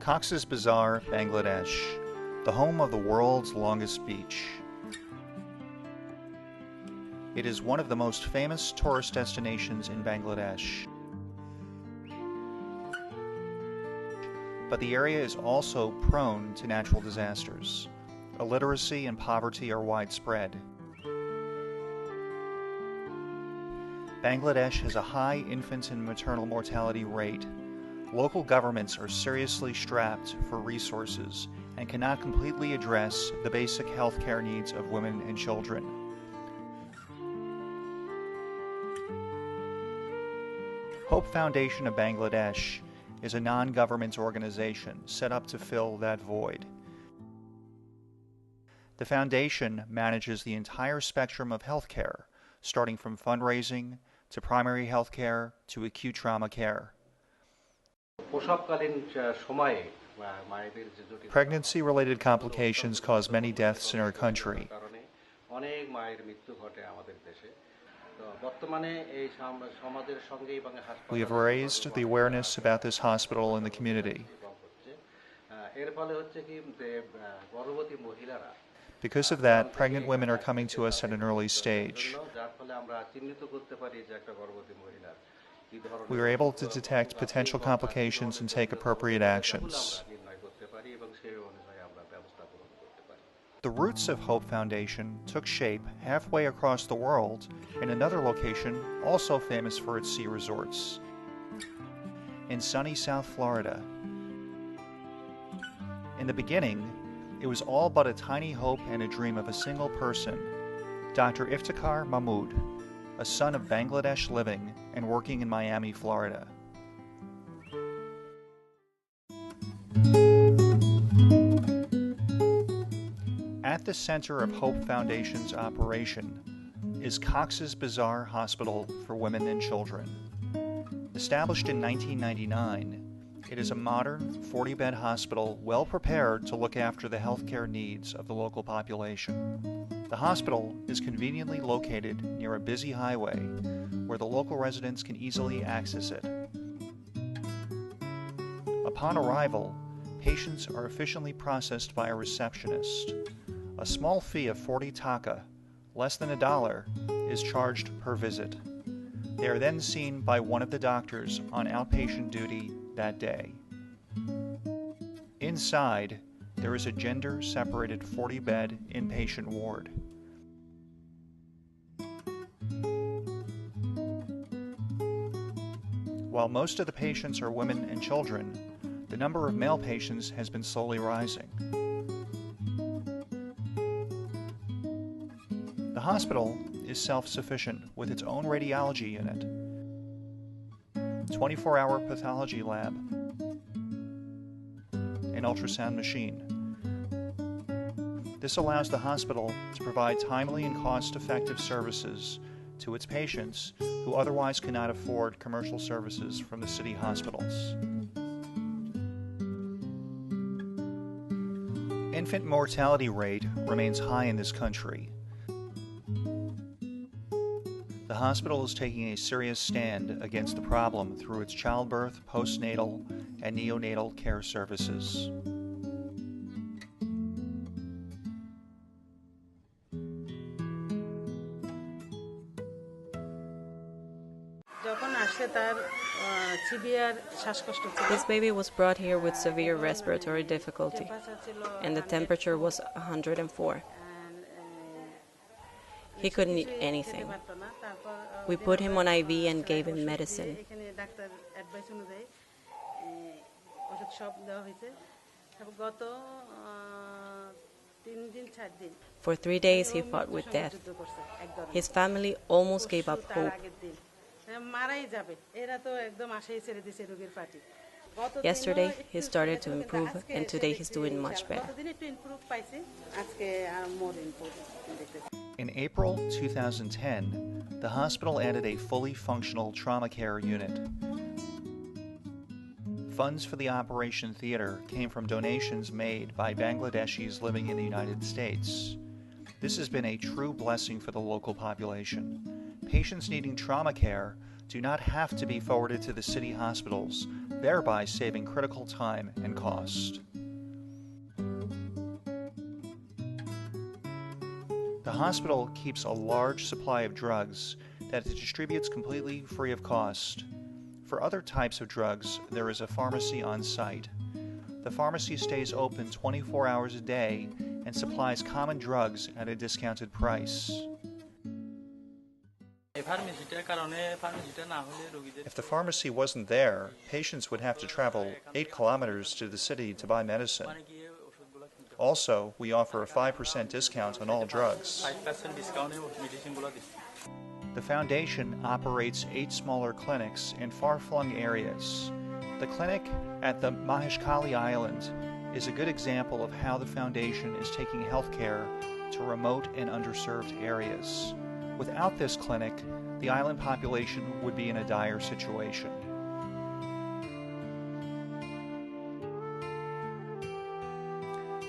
Cox's Bazar, Bangladesh, the home of the world's longest beach. It is one of the most famous tourist destinations in Bangladesh. But the area is also prone to natural disasters. Illiteracy and poverty are widespread. Bangladesh has a high infant and maternal mortality rate. Local governments are seriously strapped for resources and cannot completely address the basic health care needs of women and children. Hope Foundation of Bangladesh is a non-government organization set up to fill that void. The foundation manages the entire spectrum of health care, starting from fundraising to primary health care to acute trauma care. Pregnancy-related complications cause many deaths in our country. We have raised the awareness about this hospital in the community. Because of that, pregnant women are coming to us at an early stage. We are able to detect potential complications and take appropriate actions. The roots of Hope Foundation took shape halfway across the world in another location also famous for its sea resorts, in sunny South Florida. In the beginning, it was all but a tiny hope and a dream of a single person, Dr. Iftikhar Mahmood, a son of Bangladesh living and working in Miami, Florida. At the center of Hope Foundation's operation is Cox's Bazar Hospital for Women and Children. Established in 1999, it is a modern 40-bed hospital well prepared to look after the healthcare needs of the local population. The hospital is conveniently located near a busy highway where the local residents can easily access it. Upon arrival, patients are efficiently processed by a receptionist. A small fee of 40 taka, less than $1, is charged per visit. They are then seen by one of the doctors on outpatient duty that day. Inside, there is a gender-separated 40-bed inpatient ward. While most of the patients are women and children, the number of male patients has been slowly rising. The hospital is self-sufficient with its own radiology unit, 24-hour pathology lab, an ultrasound machine. This allows the hospital to provide timely and cost-effective services to its patients who otherwise cannot afford commercial services from the city hospitals. Infant mortality rate remains high in this country. The hospital is taking a serious stand against the problem through its childbirth, postnatal, and neonatal care services. This baby was brought here with severe respiratory difficulty, and the temperature was 104. He couldn't eat anything. We put him on IV and gave him medicine. For 3 days he fought with death. His family almost gave up hope. Yesterday he started to improve, and today he's doing much better. In April 2010, the hospital added a fully functional trauma care unit. Funds for the Operation Theater came from donations made by Bangladeshis living in the United States. This has been a true blessing for the local population. Patients needing trauma care do not have to be forwarded to the city hospitals thereby saving critical time and cost. The hospital keeps a large supply of drugs that it distributes completely free of cost. For other types of drugs, there is a pharmacy on site. The pharmacy stays open 24 hours a day and supplies common drugs at a discounted price. If the pharmacy wasn't there, patients would have to travel 8 kilometers to the city to buy medicine. Also, we offer a 5% discount on all drugs. The foundation operates 8 smaller clinics in far-flung areas. The clinic at the Maheshkali Island is a good example of how the foundation is taking healthcare to remote and underserved areas. Without this clinic, the island population would be in a dire situation.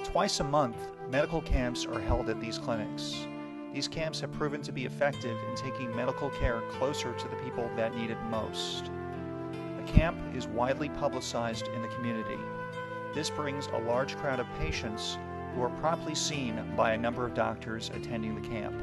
Twice a month, medical camps are held at these clinics. These camps have proven to be effective in taking medical care closer to the people that need it most. A camp is widely publicized in the community. This brings a large crowd of patients who are promptly seen by a number of doctors attending the camp.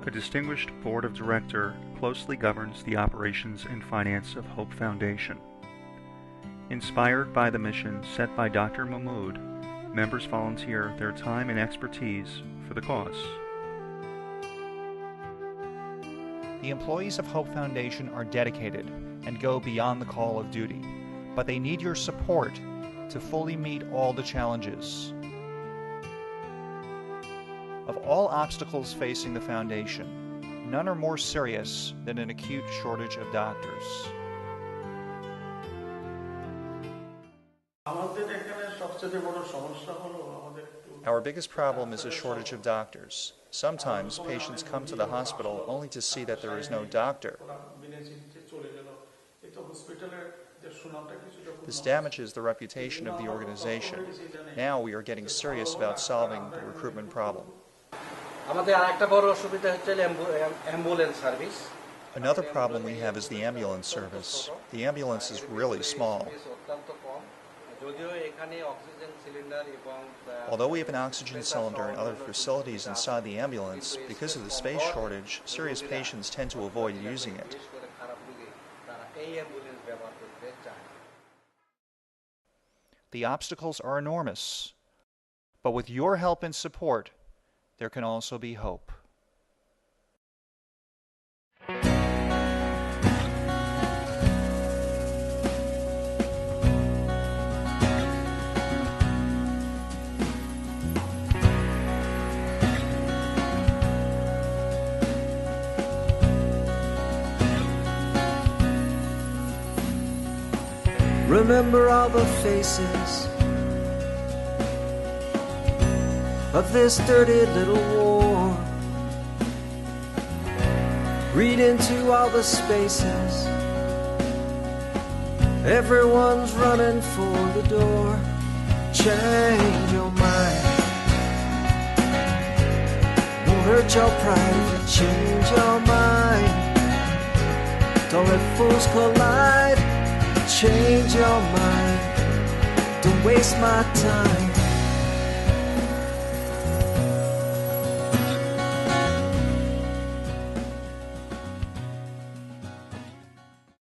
A distinguished board of directors closely governs the operations and finance of Hope Foundation. Inspired by the mission set by Dr. Mahmood, members volunteer their time and expertise for the cause. The employees of Hope Foundation are dedicated and go beyond the call of duty, but they need your support to fully meet all the challenges. Of all obstacles facing the foundation, none are more serious than an acute shortage of doctors. Our biggest problem is a shortage of doctors. Sometimes patients come to the hospital only to see that there is no doctor. This damages the reputation of the organization. Now we are getting serious about solving the recruitment problem. Another problem we have is the ambulance service. The ambulance is really small. Although we have an oxygen cylinder and other facilities inside the ambulance, because of the space shortage, serious patients tend to avoid using it. The obstacles are enormous, but with your help and support, there can also be hope. Remember all the faces of this dirty little war. Read into all the spaces. Everyone's running for the door. Change your mind. Won't hurt your pride if you change your mind. Don't let fools collide. Change your mind. Don't waste my time.